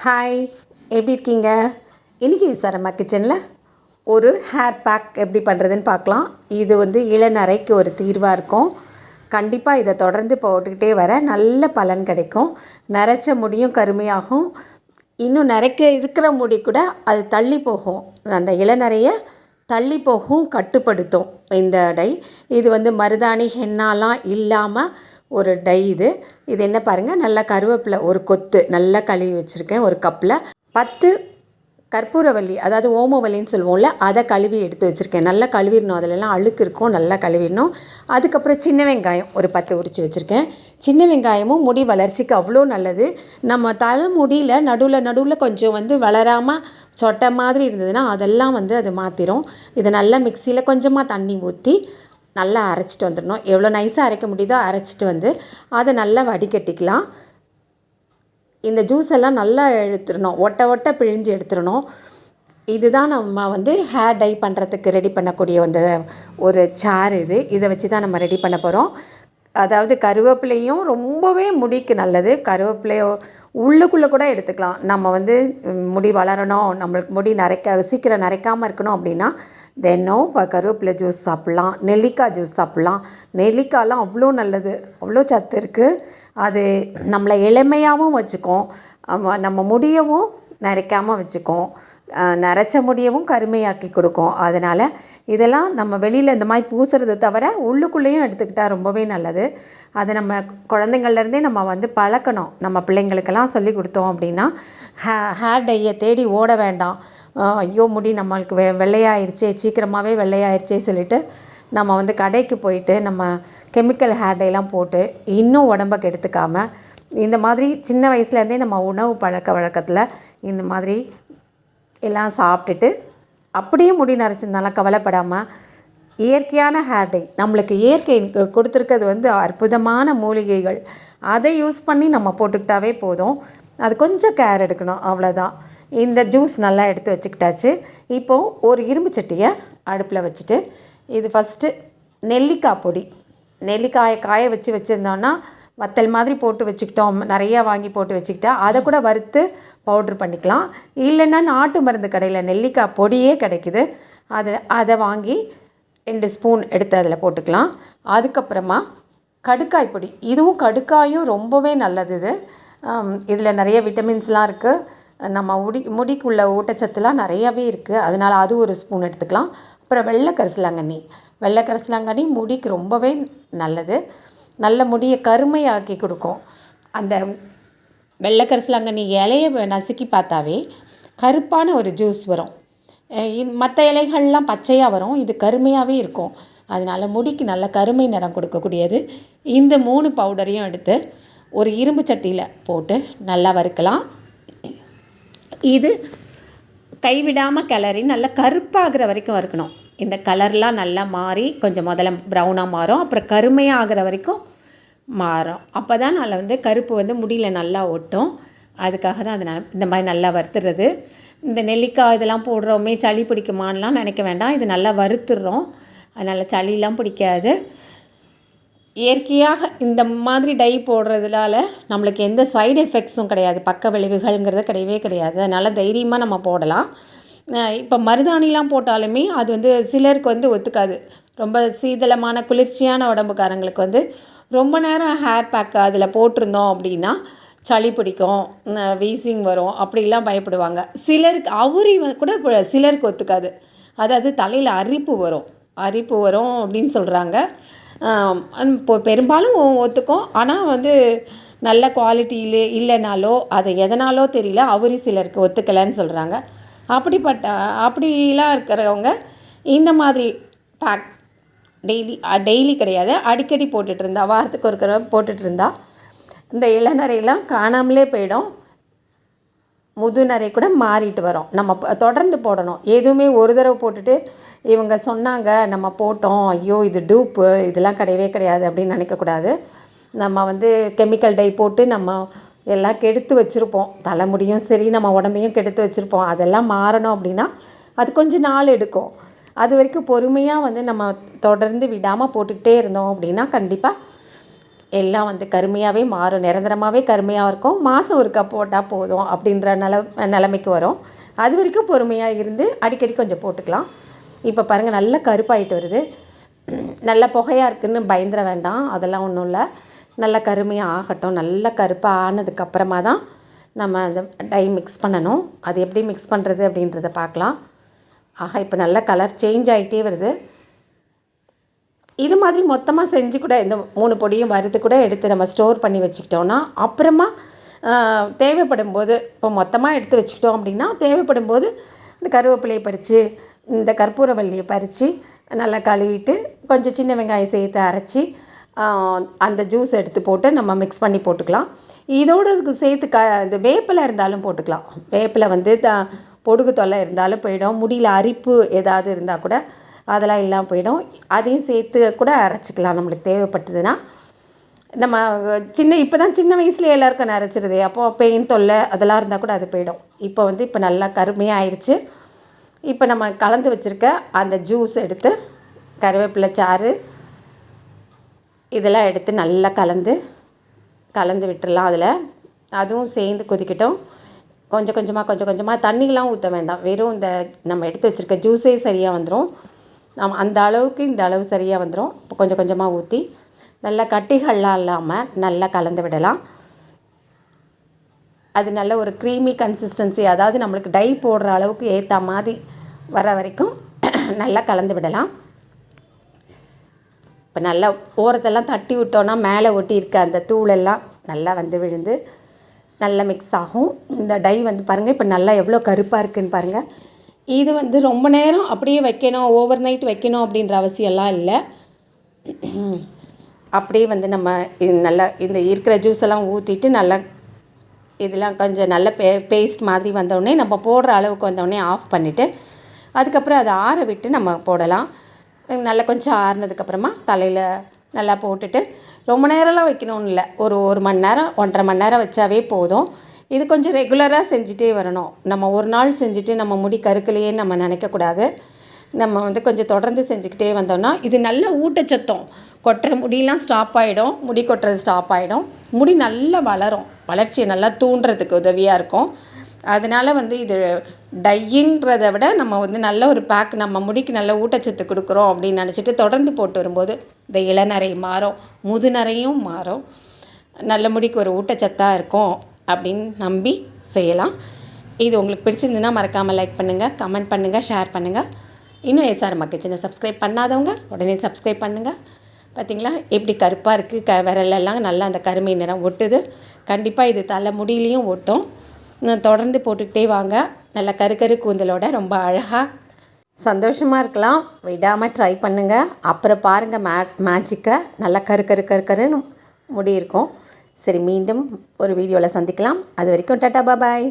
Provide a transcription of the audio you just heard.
Hi, எப்படி இருக்கீங்க? இன்றைக்கி சரமா கிச்சனில் ஒரு ஹேர் பேக் எப்படி பண்ணுறதுன்னு பார்க்கலாம். இது இளநரைக்கு ஒரு தீர்வாக இருக்கும். கண்டிப்பாக இதை தொடர்ந்து போட்டுக்கிட்டே வர நல்ல பலன் கிடைக்கும். நரைச்ச முடியும் கருமையாகும். இன்னும் நரைக்க இருக்கிற முடி கூட அது தள்ளி போகும். அந்த இளநரையை தள்ளி போகும், கட்டுப்படுத்தும் இந்த டை. இது மருதாணி ஹென்னாலாம் இல்லாமல் ஒரு டை. இது என்ன பாருங்கள், நல்லா கருவேப்பிலை ஒரு கொத்து நல்லா கழுவி வச்சுருக்கேன். ஒரு கப்பில் 10 கற்பூரவல்லி, அதாவது ஓமவல்லின்னு சொல்லுவோம்ல, அதை கழுவி எடுத்து வச்சுருக்கேன். நல்லா கழுவிடணும், அதிலெல்லாம் அழுக்கு இருக்கும், நல்லா கழுவிடணும். அதுக்கப்புறம் சின்ன வெங்காயம் ஒரு 10 உரித்து வச்சுருக்கேன். சின்ன வெங்காயமும் முடி வளர்ச்சிக்கு அவ்வளோ நல்லது. நம்ம தலை முடியில் நடுவில் கொஞ்சம் வளராமல் சொட்டை மாதிரி இருந்ததுன்னா அதெல்லாம் அது மாற்றிடும். இதை நல்லா மிக்சியில் கொஞ்சமாக தண்ணி ஊற்றி நல்லா அரைச்சிட்டு வந்துடணும். எவ்வளோ நைஸாக அரைக்க முடியுதோ அரைச்சிட்டு அதை நல்லா வடிகட்டிக்கலாம். இந்த ஜூஸ் எல்லாம் நல்லா எடுத்துடணும், ஒட்ட பிழிஞ்சு எடுத்துடணும். இதுதான் நம்ம ஹேர் டை பண்ணுறதுக்கு ரெடி பண்ணக்கூடிய ஒரு சார். இதை வச்சு தான் நம்ம ரெடி பண்ண போகிறோம். அதாவது கருவேப்பிலையும் ரொம்பவே முடிக்கு நல்லது. கருவேப்பிலையோ உள்ளுக்குள்ளே கூட எடுத்துக்கலாம். நம்ம முடி வளரணும், நம்மளுக்கு முடி சீக்கிரம் நரைக்காமல் இருக்கணும் அப்படின்னா தினம் கருவேப்பிலை ஜூஸ் சாப்பிட்லாம். நெல்லிக்காய் ஜூஸ் சாப்பிட்லாம். நெல்லிக்காயெலாம் அவ்வளோ நல்லது, அவ்வளோ சத்து இருக்குது. அது நம்மளை இளமையாகவும் வச்சுக்கும், நம்ம முடியவும் நரைக்காமல் வச்சுக்கும், நரைச்ச முடியவும் கருமையாக்கி கொடுக்கும். அதனால் இதெல்லாம் நம்ம வெளியில் இந்த மாதிரி பூசுறதை தவிர உள்ளுக்குள்ளேயும் எடுத்துக்கிட்டால் ரொம்பவே நல்லது. அதை நம்ம குழந்தைங்கள்லேருந்தே நம்ம பழக்கணும். நம்ம பிள்ளைங்களுக்கெல்லாம் சொல்லி கொடுத்தோம் அப்படின்னா ஹேர் டையை தேடி ஓட வேண்டாம். ஐயோ முடி நம்மளுக்கு வெள்ளையாயிருச்சே, சீக்கிரமாகவே வெள்ளையாயிருச்சே சொல்லிட்டு நம்ம கடைக்கு போயிட்டு நம்ம கெமிக்கல் ஹேர் டைலாம் போட்டு இன்னும் உடம்பை கெடுத்துக்காமல் இந்த மாதிரி சின்ன வயசுலேருந்தே நம்ம உணவு பழக்க வழக்கத்தில் இந்த மாதிரி எல்லாம் சாப்பிட்டுட்டு அப்படியே முடி நரைச்சிருந்தாலும் கவலைப்படாமல் இயற்கையான ஹேர் டை, நம்மளுக்கு இயற்கை கொடுத்துருக்கிறது அற்புதமான மூலிகைகள், அதை யூஸ் பண்ணி நம்ம போட்டுக்கிட்டாவே போதும். அது கொஞ்சம் கேர் எடுக்கணும், அவ்வளோதான். இந்த ஜூஸ் நல்லா எடுத்து வச்சுக்கிட்டாச்சு. இப்போது ஒரு இரும்பு சட்டியை அடுப்பில் வச்சுட்டு இது ஃபஸ்ட்டு நெல்லிக்காய் பொடி, நெல்லிக்காயை காய வச்சுருந்தோன்னா வத்தல் மாதிரி போட்டு வச்சுக்கிட்டோம், நிறையா வாங்கி போட்டு வச்சுக்கிட்டா அதை கூட வறுத்து பவுட்ரு பண்ணிக்கலாம். இல்லைன்னா நாட்டு மருந்து கடையில் நெல்லிக்காய் பொடியே கிடைக்குது, அதை வாங்கி 2 ஸ்பூன் எடுத்து அதில் போட்டுக்கலாம். அதுக்கப்புறமா கடுக்காய் பொடி, இதுவும் கடுக்காயும் ரொம்பவே நல்லது. இதில் நிறைய விட்டமின்ஸ்லாம் இருக்குது. நம்ம முடிக்குள்ள ஊட்டச்சத்துலாம் நிறையாவே இருக்குது. அதனால் அது ஒரு ஸ்பூன் எடுத்துக்கலாம். அப்புறம் வெள்ளை கரிசலாங்கண்ணி முடிக்கு ரொம்பவே நல்லது. நல்ல முடியை கருமையாக்கி கொடுக்கும். அந்த வெள்ளை கரிசலாங்கண்ணி இலையை நசுக்கி பார்த்தாவே கருப்பான ஒரு ஜூஸ் வரும். மற்ற இலைகள்லாம் பச்சையாக வரும், இது கருமையாகவே இருக்கும். அதனால் முடிக்கு நல்ல கருமை நிறம் கொடுக்கக்கூடியது. இந்த 3 பவுடரையும் எடுத்து ஒரு இரும்பு சட்டியில் போட்டு நல்லா வறுக்கலாம். இது கைவிடாமல் கிளறி நல்லா கருப்பாகிற வரைக்கும் வறுக்கணும். இந்த கலர்லாம் நல்லா மாறி கொஞ்சம் முதல்ல ப்ரௌனாக மாறும், அப்புறம் கருமையாக ஆகிற வரைக்கும் மாறும். அப்போ தான் நல்லா கருப்பு முடியில் நல்லா ஒட்டும். அதுக்காக தான் அது இந்த மாதிரி நல்லா வறுத்துறது. இந்த நெல்லிக்காய் இதெல்லாம் போடுறோமே சளி பிடிக்குமான்லாம் நினைக்க வேண்டாம், இது நல்லா வறுத்துடுறோம், அதனால் சளிலாம் பிடிக்காது. இயற்கையாக இந்த மாதிரி டை போடுறதுனால நம்மளுக்கு எந்த சைடு எஃபெக்ட்ஸும் கிடையாது, பக்க விளைவுகள்ங்கிறது கிடையவே கிடையாது. அதனால் தைரியமாக நம்ம போடலாம். இப்போ மருதாணிலாம் போட்டாலுமே அது சிலருக்கு ஒத்துக்காது. ரொம்ப சீதளமான குளிர்ச்சியான உடம்புக்காரங்களுக்கு ரொம்ப நேரம் ஹேர் பேக் அதில் போட்டிருந்தோம் அப்படின்னா சளி பிடிக்கும், வீசிங் வரும், அப்படிலாம் பயப்படுவாங்க. சிலருக்கு அவுரி கூட சிலருக்கு ஒத்துக்காது. அதாவது தலையில் அரிப்பு வரும் அப்படின்னு சொல்கிறாங்க. இப்போ பெரும்பாலும் ஒத்துக்கும். ஆனால் நல்ல குவாலிட்டியில் இல்லைனாலோ அதை எதனாலோ தெரியல அவுரி சிலருக்கு ஒத்துக்கலைன்னு சொல்கிறாங்க. அப்படிலாம் இருக்கிறவங்க இந்த மாதிரி பேக் டெய்லி கிடையாது, அடிக்கடி போட்டுட்டு இருந்தா, வாரத்துக்கு ஒரு தடவை போட்டுட்டு இருந்தா இந்த இளநரையெல்லாம் காணாமலே போயிடும். முதுநரை கூட மாறிட்டு வரும். நம்ம தொடர்ந்து போடணும். எதுவுமே ஒரு தடவை போட்டுட்டு இவங்க சொன்னாங்க நம்ம போட்டோம், ஐயோ இது டூப்பு, இதெல்லாம் கிடையவே கிடையாது அப்படின்னு நினைக்கக்கூடாது. நம்ம கெமிக்கல் டை போட்டு நம்ம எல்லாம் கெடுத்து வச்சுருப்போம், தலைமுடியும் சரி நம்ம உடம்பையும் கெடுத்து வச்சுருப்போம். அதெல்லாம் மாறணும் அப்படின்னா அது கொஞ்சம் நாள் எடுக்கும். அது வரைக்கும் பொறுமையாக நம்ம தொடர்ந்து விடாமல் போட்டுக்கிட்டே இருந்தோம் அப்படின்னா கண்டிப்பாக எல்லாம் வந்து கருமையாகவே மாறும், நிரந்தரமாகவே கருமையாக இருக்கும். மாதம் ஒருக்கா போட்டால் போதும் அப்படின்ற நிலைமைக்கு வரும். அது வரைக்கும் பொறுமையாக இருந்து அடிக்கடி கொஞ்சம் போட்டுக்கலாம். இப்போ பாருங்கள் நல்லா கருப்பாயிட்டு வருது. நல்லா புகையாக இருக்குதுன்னு பயந்துட வேண்டாம், அதெல்லாம் ஒன்றும் இல்லை. நல்லா கருமையாக ஆகட்டும். நல்லா கருப்பாக ஆனதுக்கப்புறமா தான் நம்ம அந்த டை மிக்ஸ் பண்ணணும். அது எப்படி மிக்ஸ் பண்ணுறது அப்படின்றத பார்க்கலாம். ஆஹா, இப்போ நல்லா கலர் சேஞ்ச் ஆகிட்டே வருது. இது மாதிரி மொத்தமாக செஞ்சு கூட இந்த 3 பொடியும் வறுத்து கூட எடுத்து நம்ம ஸ்டோர் பண்ணி வச்சுக்கிட்டோன்னா அப்புறமா தேவைப்படும் போது, இப்போ மொத்தமாக எடுத்து வச்சுக்கிட்டோம் அப்படின்னா தேவைப்படும் போது இந்த கருவேப்பிலையை பறித்து, இந்த கற்பூரவல்லியை பறித்து நல்லா கழுவிட்டு கொஞ்சம் சின்ன வெங்காயம் சேர்த்து அரைச்சி அந்த ஜூஸ் எடுத்து போட்டு நம்ம மிக்ஸ் பண்ணி போட்டுக்கலாம். இதோடு சேர்த்து இந்த வேப்பிலை இருந்தாலும் போட்டுக்கலாம். வேப்பிலை வந்து பொடுகு தொல்லை இருந்தாலும் போயிடும். முடியல அரிப்பு ஏதாவது இருந்தால் கூட அதெல்லாம் இல்லாமல் போயிடும். அதையும் சேர்த்து கூட அரைச்சிக்கலாம் நம்மளுக்கு தேவைப்பட்டதுன்னா. நம்ம இப்போ தான் சின்ன வயசுலேயே எல்லாருக்கும் அரைச்சிருது. அப்போது பெயின் தொல்லை அதெல்லாம் இருந்தால் கூட அது போயிடும். இப்போ நல்லா கருமையாக ஆயிடுச்சு. இப்போ நம்ம கலந்து வச்சுருக்க அந்த ஜூஸ் எடுத்து கருவேப்பிலை சாறு இதெல்லாம் எடுத்து நல்லா கலந்து விட்டுடலாம். அதுவும் சேர்ந்து கொதிக்கட்டும். கொஞ்சம் கொஞ்சமாக தண்ணிலாம் ஊற்ற வேண்டாம். வெறும் இந்த நம்ம எடுத்து வச்சுருக்க ஜூஸே சரியாக வந்துடும். நம்ம அந்த அளவுக்கு இந்த அளவு சரியாக வந்துடும். இப்போ கொஞ்சம் கொஞ்சமாக ஊற்றி நல்லா கட்டிகள்லாம் இல்லாமல் நல்லா கலந்து விடலாம். அது நல்ல ஒரு க்ரீமி கன்சிஸ்டன்சி, அதாவது நம்மளுக்கு டை போடுற அளவுக்கு ஏற்ற மாதிரி வர வரைக்கும் நல்லா கலந்து விடலாம். இப்போ நல்லா ஓரத்தெல்லாம் தட்டி விட்டோன்னா மேலே ஒட்டி இருக்க அந்த தூளெல்லாம் நல்லா வந்து விழுந்து நல்லா மிக்ஸ் ஆகும். இந்த டை வந்து பாருங்கள் இப்போ நல்லா எவ்வளோ கருப்பாக இருக்குதுன்னு பாருங்கள். இது வந்து ரொம்ப நேரம் அப்படியே வைக்கணும், ஓவர் நைட் வைக்கணும் அப்படின்ற அவசியம்லாம் இல்லை. அப்படியே வந்து நம்ம நல்லா இந்த இருக்கிற ஜூஸ் எல்லாம் ஊற்றிட்டு நல்லா இதெல்லாம் கொஞ்சம் நல்ல பேஸ்ட் மாதிரி வந்தோடனே நம்ம போடுற அளவுக்கு வந்தோடனே ஆஃப் பண்ணிவிட்டு அதுக்கப்புறம் அதை ஆற விட்டு நம்ம போடலாம். நல்லா கொஞ்சம் ஆறுனதுக்கப்புறமா தலையில் நல்லா போட்டுட்டு ரொம்ப நேரம்லாம் வைக்கணும்னு இல்லை, ஒரு மணி நேரம் 1.5 மணி நேரம் வச்சாவே போதும். இது கொஞ்சம் ரெகுலராக செஞ்சுட்டே வரணும். நம்ம ஒரு நாள் செஞ்சுட்டு நம்ம முடி கருக்கலையே நம்ம நினைக்கக்கூடாது. நம்ம வந்து கொஞ்சம் தொடர்ந்து செஞ்சுக்கிட்டே வந்தோம்னா இது நல்ல ஊட்டச்சத்தம். கொட்டுற முடியெல்லாம் ஸ்டாப் ஆகிடும், முடி கொட்டுறது ஸ்டாப் ஆகிடும், முடி நல்லா வளரும், வளர்ச்சியை நல்லா தூண்டுறதுக்கு உதவியாக இருக்கும். அதனால் வந்து இது டையிங்கிறத விட நம்ம வந்து நல்ல ஒரு பேக் நம்ம முடிக்கு நல்ல ஊட்டச்சத்து கொடுக்குறோம் அப்படின்னு நினச்சிட்டு தொடர்ந்து போட்டு வரும்போது இந்த இளநரை மாறும், முதுநரையும் மாறும், நல்ல முடிக்கு ஒரு ஊட்டச்சத்தாக இருக்கும் அப்படின்னு நம்பி செய்யலாம். இது உங்களுக்கு பிடிச்சிருந்துன்னா மறக்காமல் லைக் பண்ணுங்கள், கமெண்ட் பண்ணுங்கள், ஷேர் பண்ணுங்கள். இன்னும் எஸ்ஆர் அம்மா கிச்சனை சப்ஸ்கிரைப் பண்ணாதவங்க உடனே சப்ஸ்கிரைப் பண்ணுங்கள். பார்த்திங்களா எப்படி கருப்பாக இருக்குது, விரலெல்லாம் நல்லா அந்த கருமை நிறம் ஒட்டுது. கண்டிப்பாக இது தலை முடியிலையும் ஒட்டும். தொடர்ந்து போட்டுக்கிட்டே வாங்க. நல்லா கரு கூந்தலோட ரொம்ப அழகாக சந்தோஷமாக இருக்கலாம். விடாமல் ட்ரை பண்ணுங்கள். அப்புறம் பாருங்கள் மேஜிக்கை. நல்லா கருன்னு முடி இருக்கும். சரி, மீண்டும் ஒரு வீடியோவில் சந்திக்கலாம். அது வரைக்கும் டாட்டா பாய்.